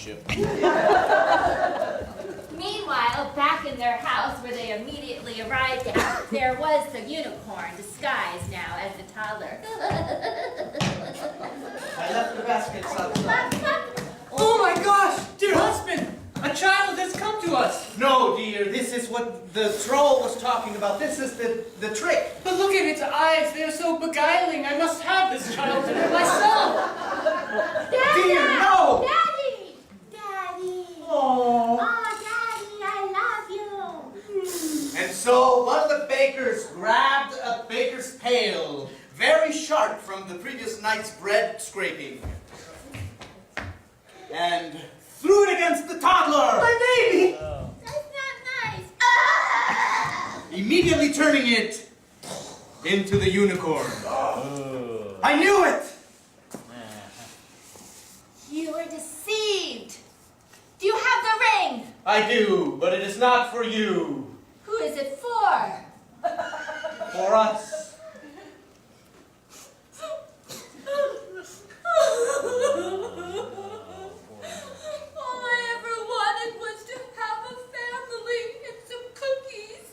ship. Meanwhile, back in their house where they immediately arrived at, there was the unicorn, disguised now as the toddler. I left the baskets outside. Oh my gosh! Dear husband! A child has come to us! No, dear, this is what the troll was talking about. This is the trick. But look at its eyes, they are so beguiling. I must have this child for myself! Daddy! Dear, no! Daddy! Daddy! Oh. Daddy, I love you! And so one of the bakers grabbed a baker's pail, very sharp from the previous night's bread scraping, and threw it against the toddler! My baby! That's not nice. Ah! Immediately turning it into the unicorn. I knew it! You were deceived. Do you have the ring? I do, but it is not for you. Who is it for? For us. All I ever wanted was to have a family and some cookies.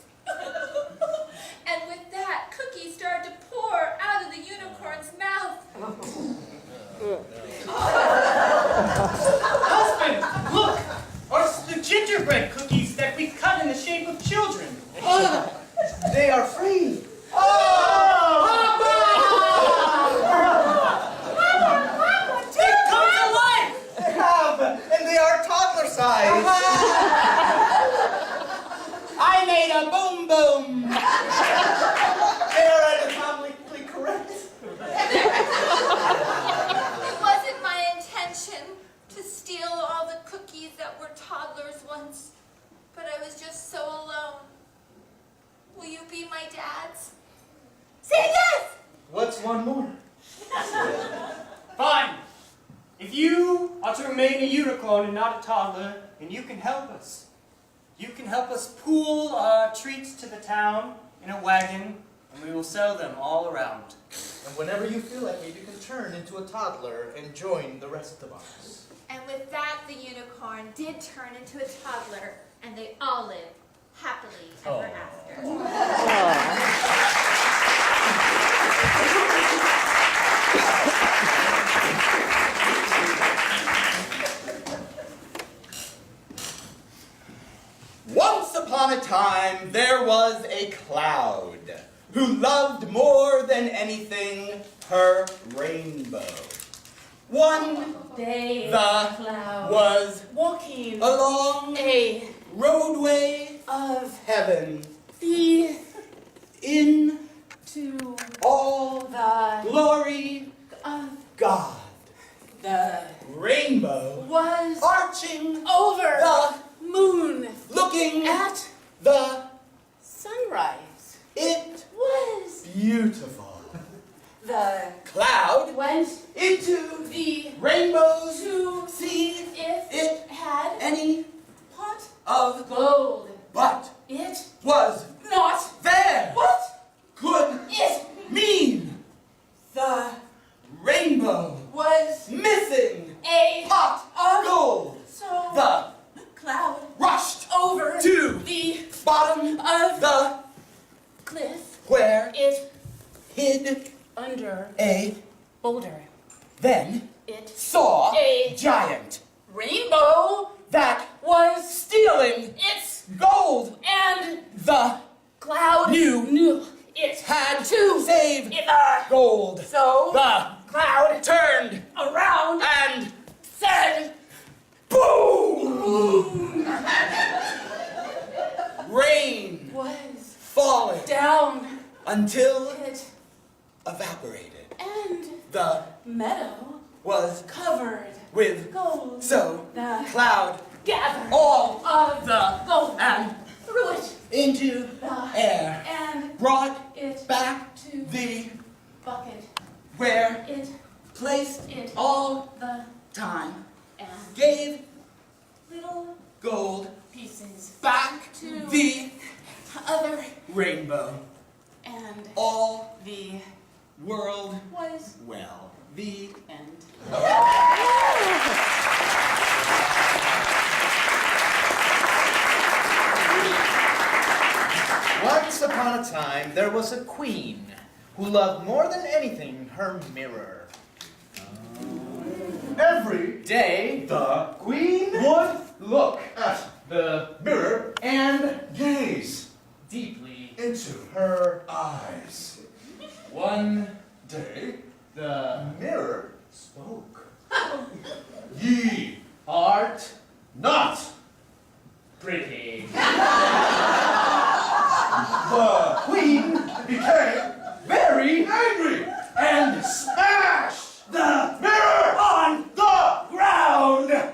And with that, cookies started to pour out of the unicorn's mouth. Husband, look! Are the gingerbread cookies that we cut in the shape of children. They are free. They've come to life! They have, and they are toddler size. I made a boom boom! They are anatomically correct. It wasn't my intention to steal all the cookies that were toddlers once, but I was just so alone. Will you be my dad's? Say yes! What's one more? Fine. If you are to remain a unicorn and not a toddler, then you can help us. You can help us pool our treats to the town in a wagon, and we will sell them all around. And whenever you feel like it, you can turn into a toddler and join the rest of us. And with that, the unicorn did turn into a toddler, and they all lived happily ever after. Once upon a time, there was a cloud who loved more than anything her rainbow. One Day, the cloud was walking along a roadway of heaven the in to all the glory of God. the Rainbow was arching over the moon looking at the sunrise. it Was beautiful. the Cloud went into the rainbows to see if it had any pot of gold. but It was not there. what Could it mean the rainbow was missing a pot of gold. so The cloud rushed over to the bottom of the cliff. where It hid under a boulder. then It saw A giant rainbow that was stealing its gold. and The cloud knew it had to save it the gold. so The cloud turned around and said boom! Rain was falling down until it evaporated. and The meadow was covered with gold. so The cloud gathered all of the gold and threw it into the air, and brought it back to the bucket. where It placed it all the time, and gave little gold pieces back to the other rainbow. and All the world was well. The end. upon a time, there was a queen who loved more than anything her mirror. Every day, the queen would look at the mirror and gaze deeply into her eyes. One day, the mirror spoke. Ye art not pretty. The queen became very angry and smashed the mirror on the ground.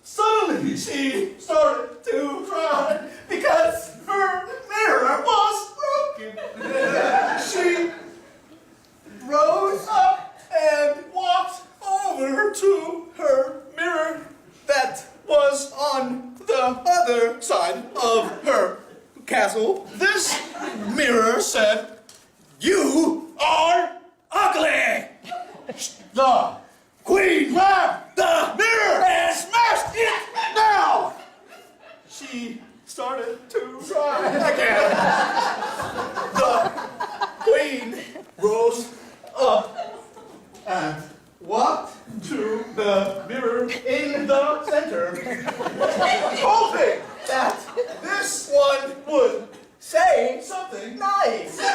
Suddenly, she started to cry because her mirror was broken. She rose up and walked over to her mirror that was on the other side of her castle. This mirror said, "You are ugly." The queen grabbed the mirror and smashed it down. She started to cry again. The queen rose up and walked to the mirror in the center, hoping that this one would say something nice. The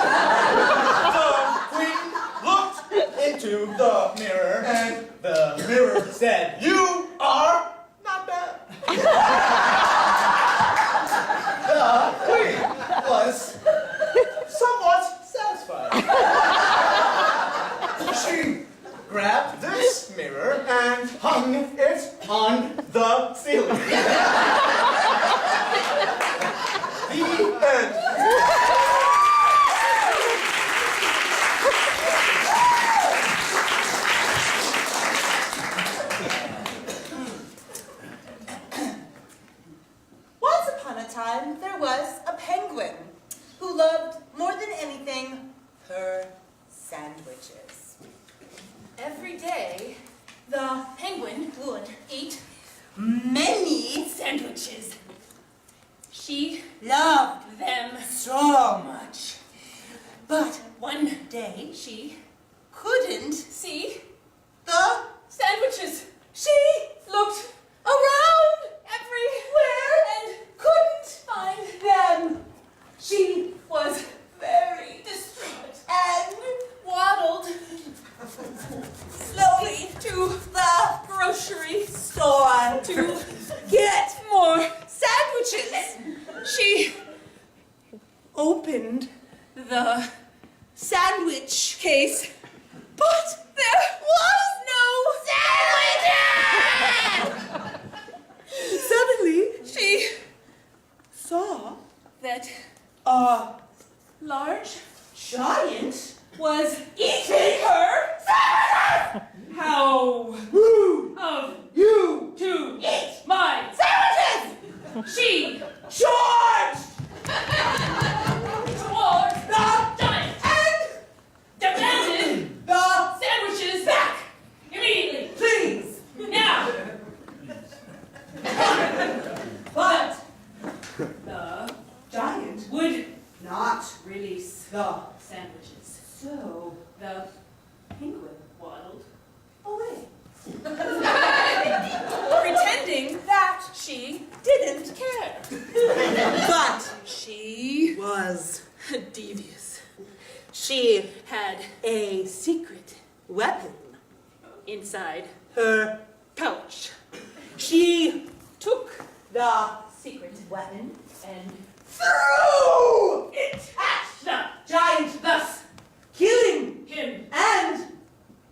queen looked into the mirror, and the mirror said, "You are not bad." The queen was somewhat satisfied. She grabbed this mirror and hung it on the ceiling. The end. Once upon a time, there was a penguin who loved more than anything her sandwiches. Every day, the penguin would eat many sandwiches. She loved them so much. But one day, she couldn't see the sandwiches. She looked around everywhere and couldn't find them. She was very distraught and waddled slowly to the grocery store to get more sandwiches. She opened the sandwich case, but there was no sandwiches! Suddenly, she saw that a large giant was eating her sandwiches! How rude of you to eat my sandwiches! She charged towards the giant and demanded the sandwiches back immediately. Please, now. But the giant would not release the sandwiches. So the penguin waddled away, pretending that she didn't care. But she was devious. She had a secret weapon inside her pouch. She took the secret weapon and threw it at the giant, thus killing him and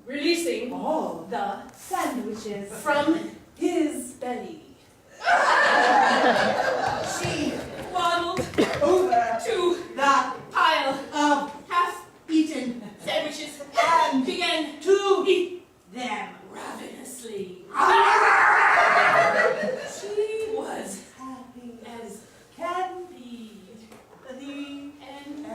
releasing all the sandwiches from his belly. She waddled over to the pile of half-eaten sandwiches and began to eat them ravenously. She was happy as can be. The end.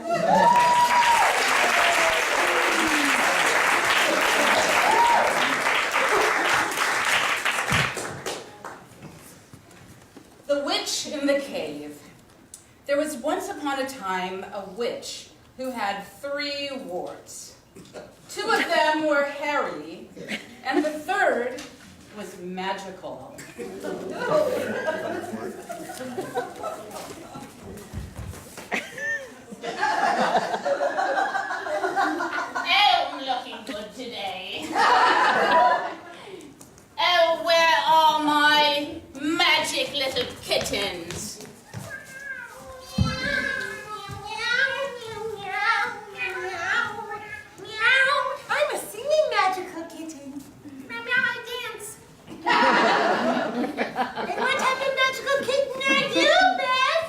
The witch in the cave. There was once upon a time a witch who had 3 warts. 2 of them were hairy, and the third was magical. I'm looking good today. Oh, where are my magic little kittens? I'm a singing magical kitten. Meow, meow, I dance. And what type of magical kitten are you, Beth?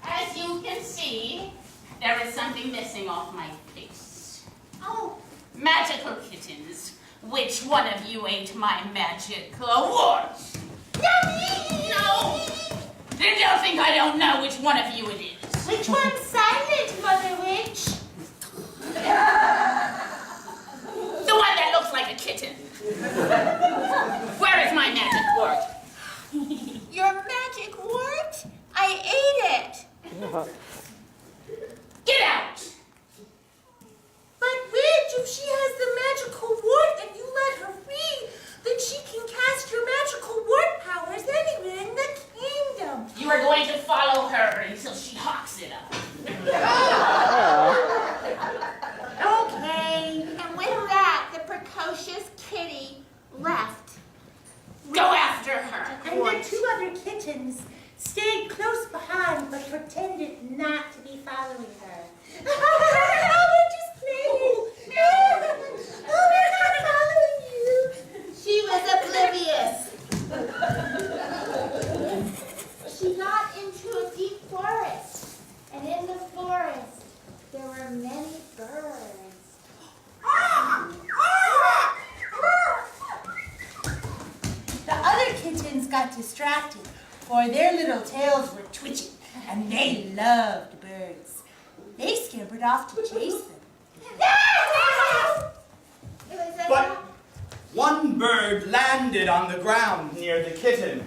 As you can see, there is something missing off my face. Oh, Magical kittens, which one of you ate my magical wart? yummy! No! Then don't think I don't know which one of you it is. Which one's silent, Mother Witch? The one that looks like a kitten. Where is my magic wart? Your magic wart? I ate it. Get out! But Witch, if she has the magical wart and you let her free, then she can cast her magical wart powers anywhere in the kingdom. You are going to follow her until she hawks it up. Okay. And with that, the precocious kitty left. Go after her. And the 2 other kittens stayed close behind but pretended not to be following her. We're just playing. Oh, we're not following you. She was oblivious. She got into a deep forest, and in the forest there were many birds. The other kittens got distracted, for their little tails were twitching, and they loved birds. They scampered off to chase them. It was a But one bird landed on the ground near the kitten.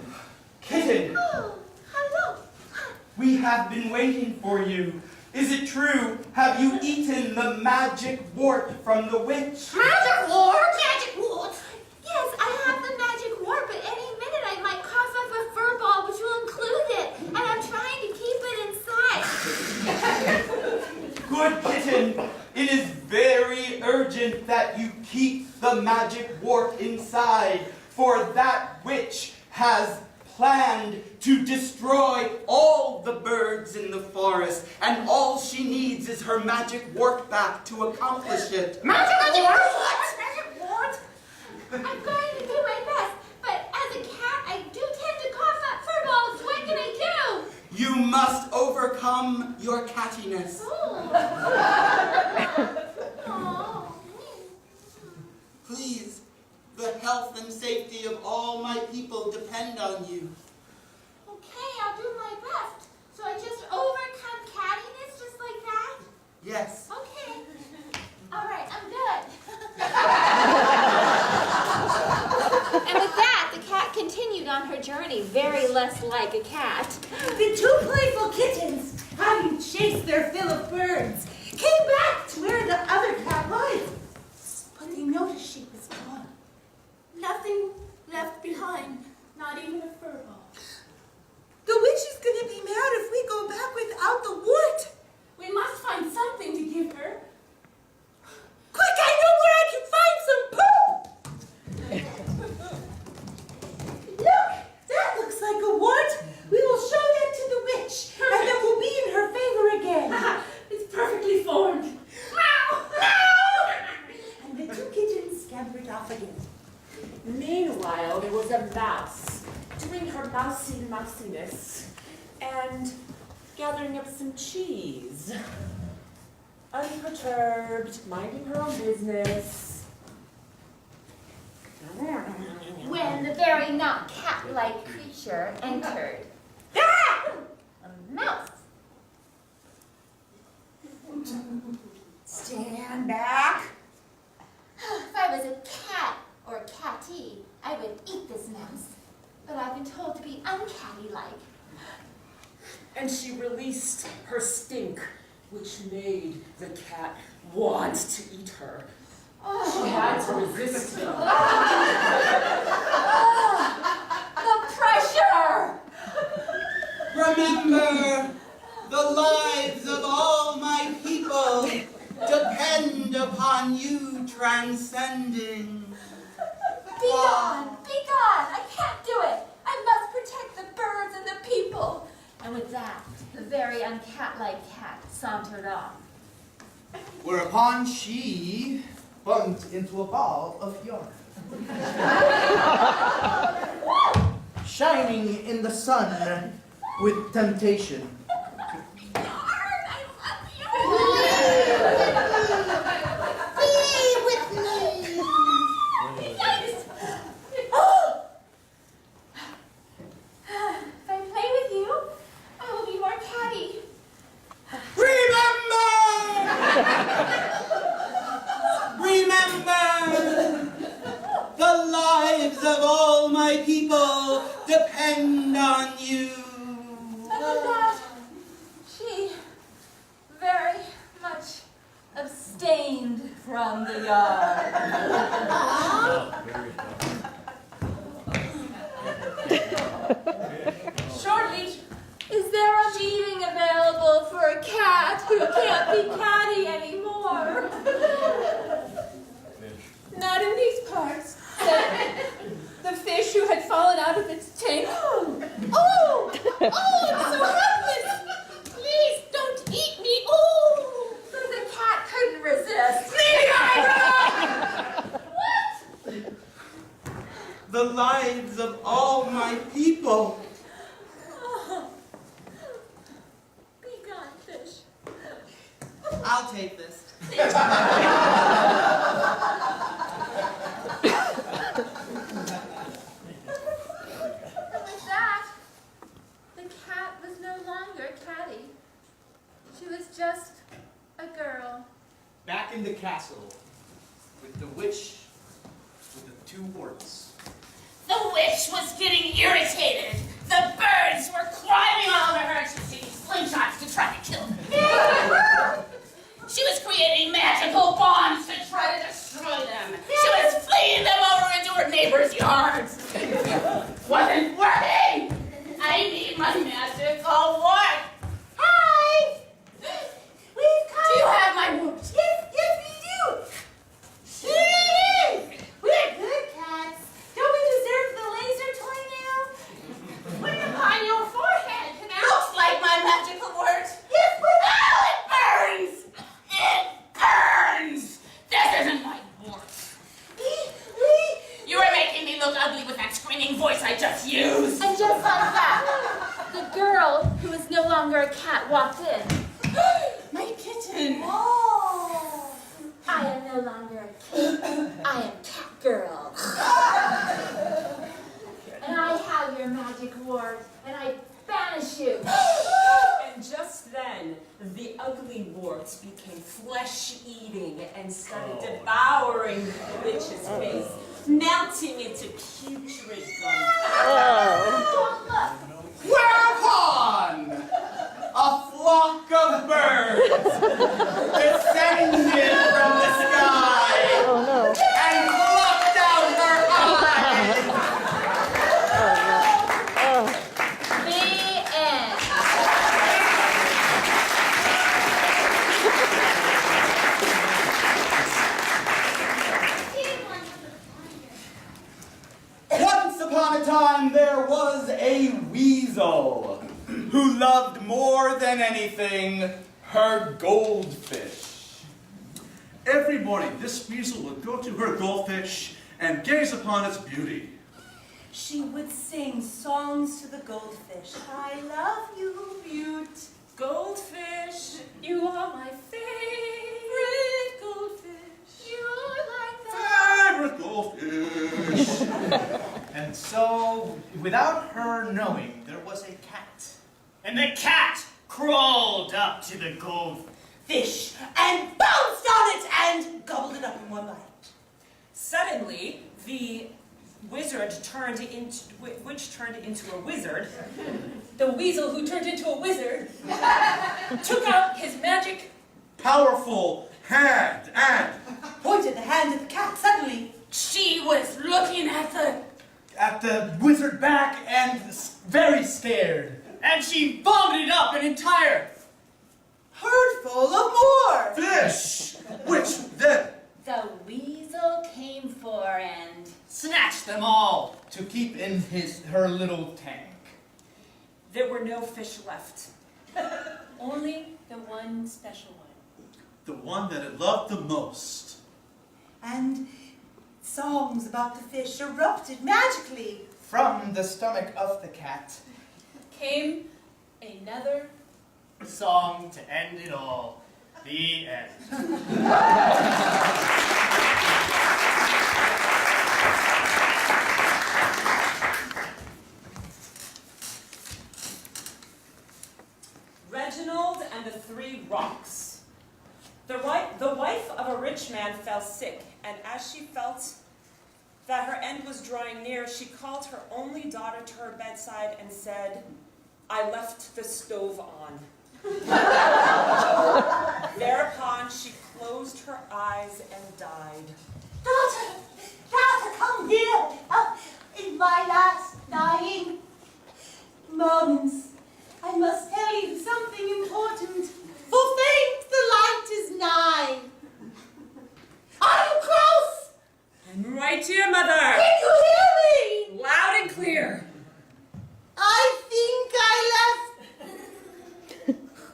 Kitten, Oh, hello. we have been waiting for you. Is it true? Have you eaten the magic wart from the witch? Magic wart! Magic wart! Yes, I have the magic wart, but any minute I might cough up a fur ball which will include it, and I'm trying to keep it inside. Good kitten, it is very urgent that you keep the magic wart inside, for that witch has planned to destroy all the birds in the forest, and all she needs is her magic wart back to accomplish it. Magic wart! Magic wart? I'm going to do my best, but as a cat, I do tend to cough up fur balls. What can I do? You must overcome your cattiness. Oh. Please, the health and safety of all my people depend on you. Okay, I'll do my best. So I just overcome cattiness just like that? Yes. Okay. All right, I'm good. And with that, the cat continued on her journey, very less like a cat. The 2 playful kittens, having chased their fill of birds, came back to where the other cat was. But they noticed she was gone. Nothing left behind, not even a fur ball. The witch is going to be mad if we go back without the wart. We must find something to give her. Quick, I know where I can find some poop! Look, that looks like a wart. We will show that to the witch, and then we'll be in her favor again. It's perfectly formed. And the 2 kittens scampered off again. Meanwhile, there was a mouse doing her mousiness and gathering up some cheese. Unperturbed, minding her own business. When the very not cat-like creature entered. Ah! A mouse. Stand back. If I was a cat or a catty, I would eat this mouse. But I've been told to be uncatty-like. and she released her stink, which made the cat want to eat her. She had to resist it. The pressure! Remember, the lives of all my people depend upon you transcending. Be gone! Be gone! I can't do it! I must protect the birds and the people! And with that, the very uncat-like cat sauntered off. Whereupon she bumped into a ball of yarn. Shining in the sun with temptation. Yarn, I love you! Play with me. Yes! If I play with you, I will be more catty. Remember! Remember! The lives of all my people depend on you. And with that, she very much abstained from the yard. Shortly, Is there a meeting available for a cat who can't be catty anymore? Not in these parts, said the fish who had fallen out of its tank. Oh, I'm so helpless. Please don't eat me. Oh, The cat couldn't resist. The lives of all my people. Be gone, fish. I'll take this. And with that, the cat was no longer catty. She was just a girl. Back in the castle with the witch with the 2 warts. The witch was getting irritated. The birds were climbing all over her to see slingshots to try to kill her. She was creating magical bombs to try to destroy them. She was flinging them over into her neighbors' yards. Wasn't working. I need my magical wart. Hi. We've come. Do you have my wart? Yes, we do. Here it is. We're good cats. Don't we deserve the laser toy now? Put it upon your forehead. Looks like my magical wart. Yes, but Oh, it burns! It burns! This isn't my wart. You are making me look ugly with that screaming voice I just used. And just like that, the girl, who was no longer a cat, walked in. My kitten. Oh, I am no longer a kid. I am Cat Girl. And I have your magic ward, and I banish you. and just then, the ugly warts became flesh-eating and started devouring the witch's face, melting into putrid gunk. Whereupon a flock of birds descended from the sky and plucked out her eyes. The end. Once upon a time there was a weasel who loved more than anything her goldfish. Every morning, this weasel would go to her goldfish and gaze upon its beauty. she would sing songs to the goldfish. I love you, Butte. Goldfish, you are my favorite goldfish. You're like that. Favorite goldfish. And so, without her knowing, there was a cat. And the cat crawled up to the goldfish And bounced on it and gobbled it up in one bite. Suddenly, the wizard turned into a wizard. The weasel who turned into a wizard took out his magic, Powerful hand and Pointed the hand at the cat suddenly. She was looking at the wizard back and very scared. And she vomited up an entire Herd full of more. fish, which then the weasel came for and snatched them all. To keep in her little tank. There were no fish left. only the one special one. the one that it loved the most. And songs about the fish erupted magically. From the stomach of the cat. Came another Song to end it all. The end. Reginald and the Three Rocks. The wife of a rich man fell sick, and as she felt that her end was drawing near, she called her only daughter to her bedside and said, "I left the stove on." Thereupon she closed her eyes and died. Daughter, come here. In my last dying moments, I must tell you something important. For faith, the light is nigh. Are you close? I'm right here, Mother. Can you hear me? Loud and clear. I think I left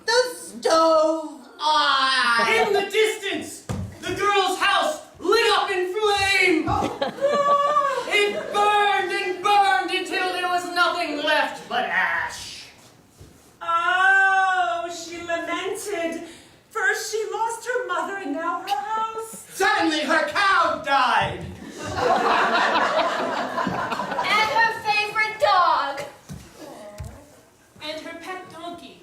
the stove on. In the distance, the girl's house lit up in flame. It burned and burned until there was nothing left but ash. Oh, she lamented. First she lost her mother and now her house. Suddenly her cow died. And her favorite dog. and her pet donkey.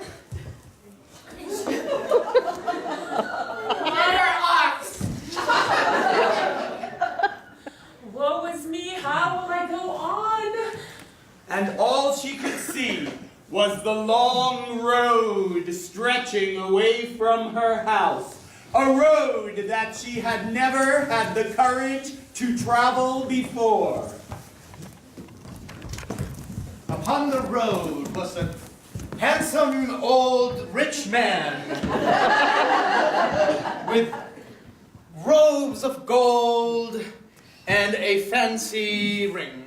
and her ox. Woe is me, how will I go on? And all she could see was the long road stretching away from her house. A road that she had never had the courage to travel before. Upon the road was a handsome old rich man with robes of gold and a fancy ring.